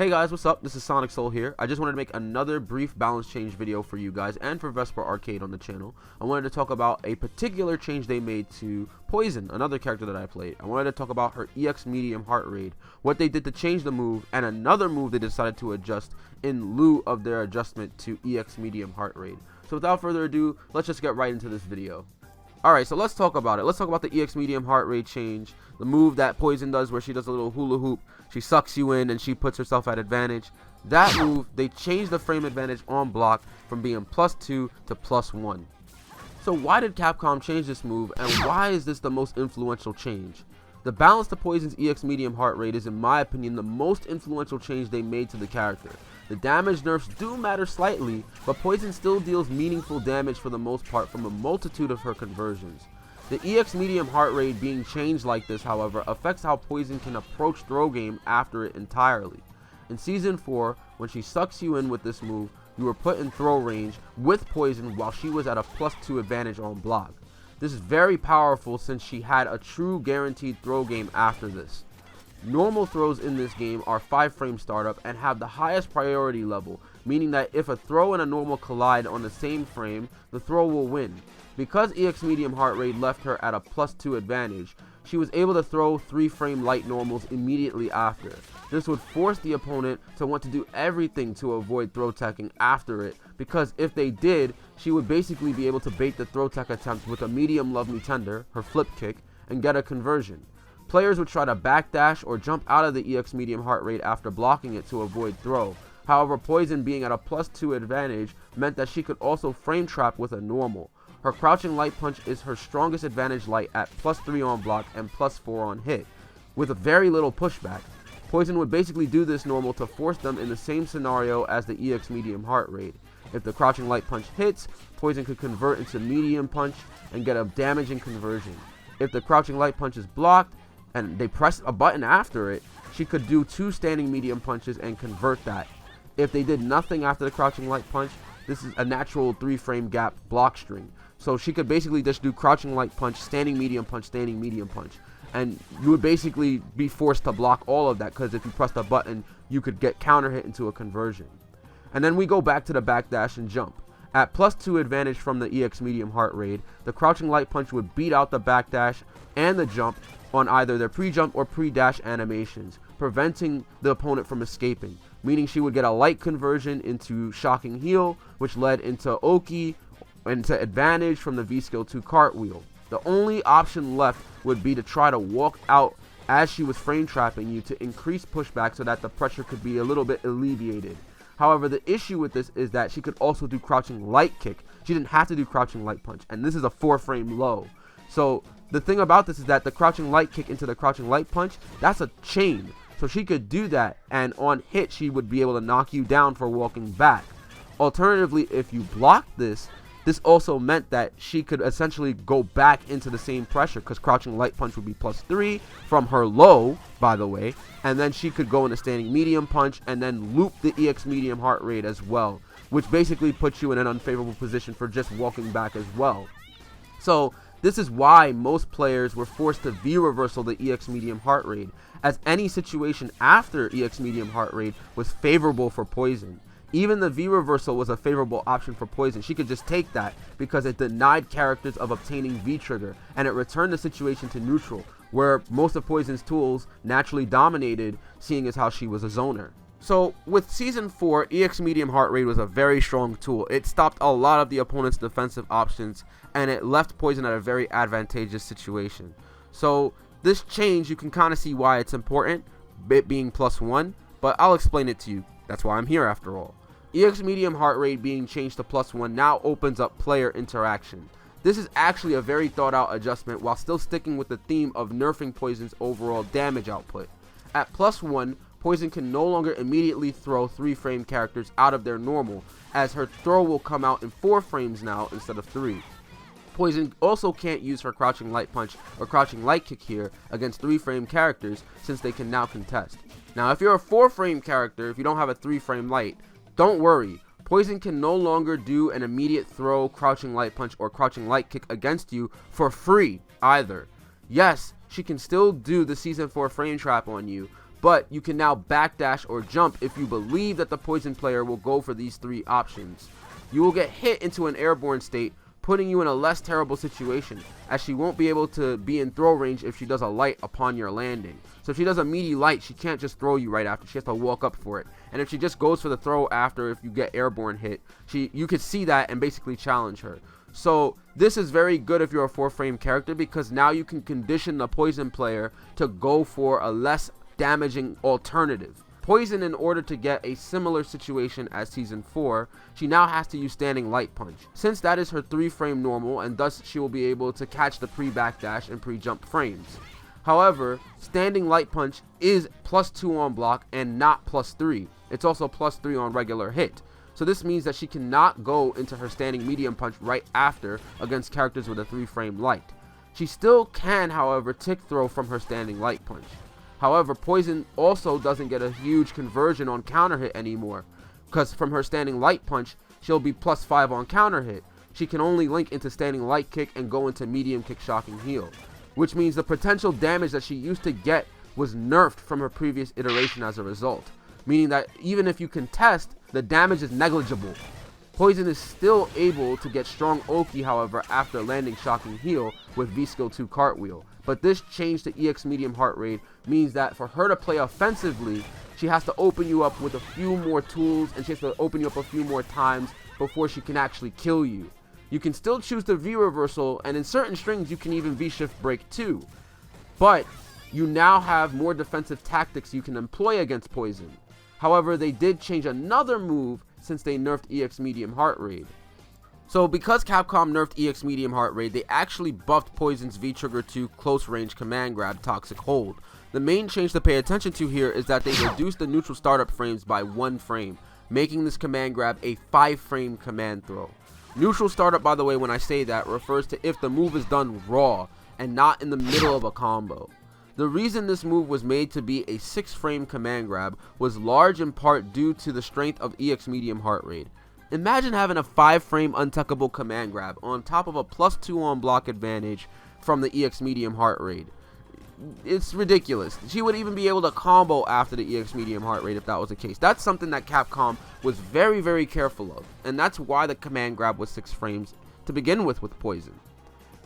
Hey guys, what's up? This is Sonic Soul here. I just wanted to make another brief balance change video for you guys and for VesperArcade on the channel. I wanted to talk about a particular change they made to Poison, another character that I played. I wanted to talk about her EX medium heart rate, what they did to change the move, and another move they decided to adjust in lieu of their adjustment to EX medium heart rate. So without further ado, let's just get right into this video. Alright, so let's talk about it. Let's talk about the EX medium heart rate change. The move that Poison does where she does a little hula hoop. She sucks you in and she puts herself at advantage. That move, they changed the frame advantage on block from being +2 to +1. So why did Capcom change this move, and why is this the most influential change? The balance to Poison's EX medium heart rate is, in my opinion, the most influential change they made to the character. The damage nerfs do matter slightly, but Poison still deals meaningful damage for the most part from a multitude of her conversions. The EX medium heart rate being changed like this, however, affects how Poison can approach throw game after it entirely. In Season 4, when she sucks you in with this move, you were put in throw range with Poison while she was at a +2 advantage on block. This is very powerful since she had a true guaranteed throw game after this. Normal throws in this game are 5-frame startup and have the highest priority level, meaning that if a throw and a normal collide on the same frame, the throw will win. Because EX medium heart rate left her at a +2 advantage, she was able to throw 3-frame light normals immediately after. This would force the opponent to want to do everything to avoid throw teching after it, because if they did, she would basically be able to bait the throw tech attempt with a medium love me tender, her flip kick, and get a conversion. Players would try to backdash or jump out of the EX medium heart rate after blocking it to avoid throw. However, Poison being at a +2 advantage meant that she could also frame trap with a normal. Her crouching light punch is her strongest advantage light at +3 on block and +4 on hit, with a very little pushback. Poison would basically do this normal to force them in the same scenario as the EX medium heart rate. If the crouching light punch hits, Poison could convert into medium punch and get a damaging conversion. If the crouching light punch is blocked and they press a button after it, she could do 2 standing medium punches and convert that. If they did nothing after the crouching light punch, this is a natural 3-frame gap block string. So she could basically just do crouching light punch, standing medium punch, and you would basically be forced to block all of that, because if you pressed a button, you could get counter hit into a conversion. And then we go back to the backdash and jump. At +2 advantage from the EX medium heart rate, the crouching light punch would beat out the backdash and the jump on either their pre-jump or pre-dash animations, preventing the opponent from escaping, meaning she would get a light conversion into shocking heel, which led into Oki, into advantage from the V-skill 2 cartwheel. The only option left would be to try to walk out as she was frame trapping you to increase pushback so that the pressure could be a little bit alleviated. However, the issue with this is that she could also do crouching light kick. She didn't have to do crouching light punch, and this is a 4-frame low. So the thing about this is that the crouching light kick into the crouching light punch, that's a chain. So she could do that, and on hit she would be able to knock you down for walking back. Alternatively, if you blocked this also meant that she could essentially go back into the same pressure, because crouching light punch would be +3 from her low, by the way, and then she could go into standing medium punch and then loop the EX medium heart rate as well, which basically puts you in an unfavorable position for just walking back as well. So this is why most players were forced to V-reversal the EX medium heart rate, as any situation after EX medium heart rate was favorable for Poison. Even the V-reversal was a favorable option for Poison. She could just take that because it denied characters of obtaining V-trigger, and it returned the situation to neutral, where most of Poison's tools naturally dominated, seeing as how she was a zoner. So with Season 4, EX medium heart rate was a very strong tool. It stopped a lot of the opponent's defensive options, and it left Poison at a very advantageous situation. So this change, you can kind of see why it's important, it being +1, but I'll explain it to you. That's why I'm here after all. EX medium heart rate being changed to +1 now opens up player interaction. This is actually a very thought out adjustment while still sticking with the theme of nerfing Poison's overall damage output. At +1, Poison can no longer immediately throw 3-frame characters out of their normal, as her throw will come out in 4 frames now instead of 3. Poison also can't use her crouching light punch or crouching light kick here against 3-frame characters, since they can now contest. Now if you're a 4-frame character, if you don't have a 3-frame light, don't worry. Poison can no longer do an immediate throw, crouching light punch, or crouching light kick against you for free either. Yes, she can still do the Season 4 frame trap on you, but you can now backdash or jump if you believe that the poison player will go for these 3 options. You will get hit into an airborne state, putting you in a less terrible situation, as she won't be able to be in throw range if she does a light upon your landing. So if she does a meaty light, she can't just throw you right after, she has to walk up for it. And if she just goes for the throw after, if you get airborne hit, you could see that and basically challenge her. So this is very good if you're a 4-frame character, because now you can condition the poison player to go for a less damaging alternative. Poison, in order to get a similar situation as Season 4, she now has to use Standing Light Punch, since that is her 3-frame normal, and thus she will be able to catch the pre-backdash and pre-jump frames. However, Standing Light Punch is +2 on block and not +3. It's also +3 on regular hit. So this means that she cannot go into her Standing Medium Punch right after against characters with a 3-frame light. She still can, however, tick throw from her Standing Light Punch. However, Poison also doesn't get a huge conversion on counter hit anymore, because from her Standing Light Punch, she'll be +5 on counter hit. She can only link into Standing Light Kick and go into Medium Kick Shocking Heal, which means the potential damage that she used to get was nerfed from her previous iteration as a result, meaning that even if you contest, the damage is negligible. Poison is still able to get strong Oki, however, after landing Shocking Heal with V-Skill 2 Cartwheel. But this change to EX Medium Heart Rate means that for her to play offensively, she has to open you up with a few more tools, and she has to open you up a few more times before she can actually kill you. You can still choose the V reversal, and in certain strings you can even V-Shift break too. But you now have more defensive tactics you can employ against Poison. However, they did change another move since they nerfed EX Medium Heart Rate. So because Capcom nerfed EX Medium Heart Rate, they actually buffed Poison's V-Trigger 2 Close Range Command Grab Toxic Hold. The main change to pay attention to here is that they reduced the neutral startup frames by 1 frame, making this command grab a 5-frame command throw. Neutral startup, by the way, when I say that, refers to if the move is done raw and not in the middle of a combo. The reason this move was made to be a 6-frame command grab was large in part due to the strength of EX Medium Heart Rate. Imagine having a 5-frame untuckable command grab on top of a +2 on block advantage from the EX Medium Heart Rate. It's ridiculous. She would even be able to combo after the EX Medium Heart Rate if that was the case. That's something that Capcom was very, very careful of, and that's why the command grab was 6 frames to begin with Poison.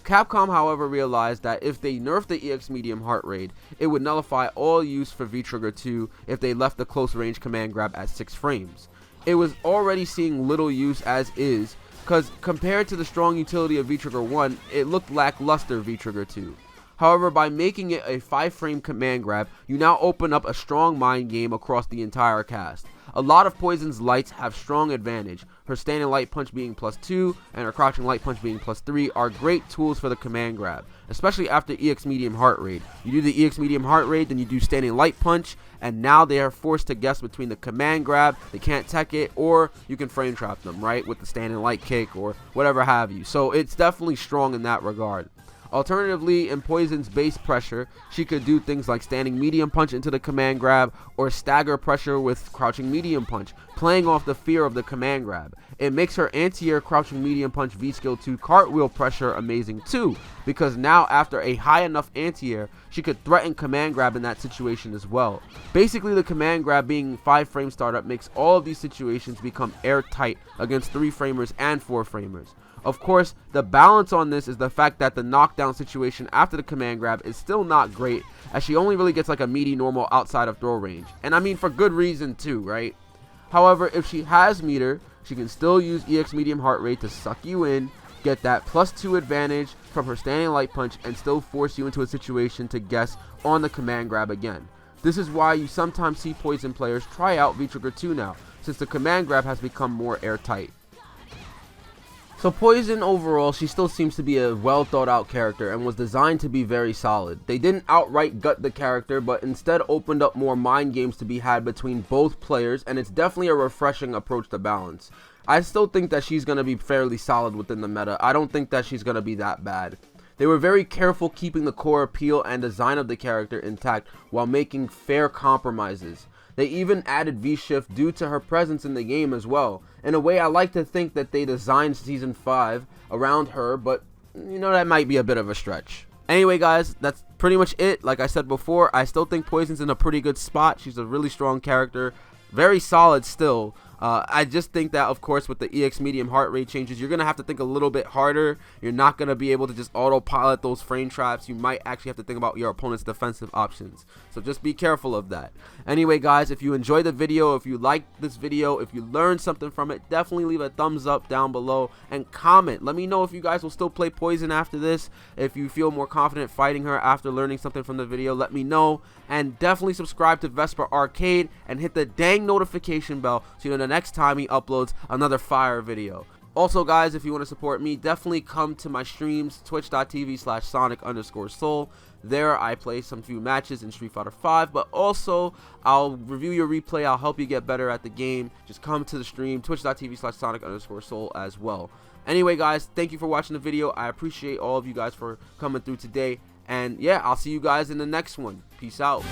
Capcom, however, realized that if they nerfed the EX Medium Heart Rate, it would nullify all use for V-Trigger 2 if they left the close range command grab at 6 frames. It was already seeing little use as is, because compared to the strong utility of V-Trigger 1, it looked lackluster V-Trigger 2. However, by making it a 5-frame command grab, you now open up a strong mind game across the entire cast. A lot of Poison's lights have strong advantage. Her Standing Light Punch being +2 and her Crouching Light Punch being +3 are great tools for the command grab, especially after EX Medium Heart Rate. You do the EX Medium Heart Rate, then you do Standing Light Punch, and now they are forced to guess between the command grab, they can't tech it, or you can frame trap them, right, with the Standing Light Kick or whatever have you. So it's definitely strong in that regard. Alternatively, in Poison's base pressure, she could do things like Standing Medium Punch into the command grab or stagger pressure with Crouching Medium Punch, playing off the fear of the command grab. It makes her anti-air Crouching Medium Punch V-Skill 2 Cartwheel pressure amazing too, because now after a high enough anti-air, she could threaten command grab in that situation as well. Basically, the command grab being 5-frame startup makes all of these situations become airtight against 3-framers and 4-framers. Of course, the balance on this is the fact that the knockdown situation after the command grab is still not great, as she only really gets like a meaty normal outside of throw range. And I mean for good reason too, right? However, if she has meter, she can still use EX Medium Heart Rate to suck you in, get that +2 advantage from her Standing Light Punch, and still force you into a situation to guess on the command grab again. This is why you sometimes see Poison players try out V-Trigger 2 now, since the command grab has become more airtight. So Poison overall, she still seems to be a well thought out character and was designed to be very solid. They didn't outright gut the character, but instead opened up more mind games to be had between both players, and it's definitely a refreshing approach to balance. I still think that she's going to be fairly solid within the meta. I don't think that she's going to be that bad. They were very careful keeping the core appeal and design of the character intact while making fair compromises. They even added V-Shift due to her presence in the game as well. In a way, I like to think that they designed Season 5 around her, but you know, that might be a bit of a stretch. Anyway guys, that's pretty pretty much it. Like I said before, I still think Poison's in a pretty good spot. She's a really strong character, very solid still. I just think that, of course, with the EX medium heart rate changes, you're going to have to think a little bit harder. You're not going to be able to just autopilot those frame traps. You might actually have to think about your opponent's defensive options. So just be careful of that. Anyway, guys, if you enjoyed the video, if you liked this video, if you learned something from it, definitely leave a thumbs up down below and comment. Let me know if you guys will still play Poison after this. If you feel more confident fighting her after learning something from the video, let me know. And definitely subscribe to VesperArcade and hit the dang notification bell so you know the next time he uploads another fire video. Also, guys, if you want to support me, definitely come to my streams, twitch.tv/Sonic_Soul. There I play some few matches in Street Fighter 5, but also I'll review your replay. I'll help you get better at the game. Just come to the stream, twitch.tv/Sonic_Soul as well. Anyway, guys, thank you for watching the video. I appreciate all of you guys for coming through today. And yeah, I'll see you guys in the next one. Peace out.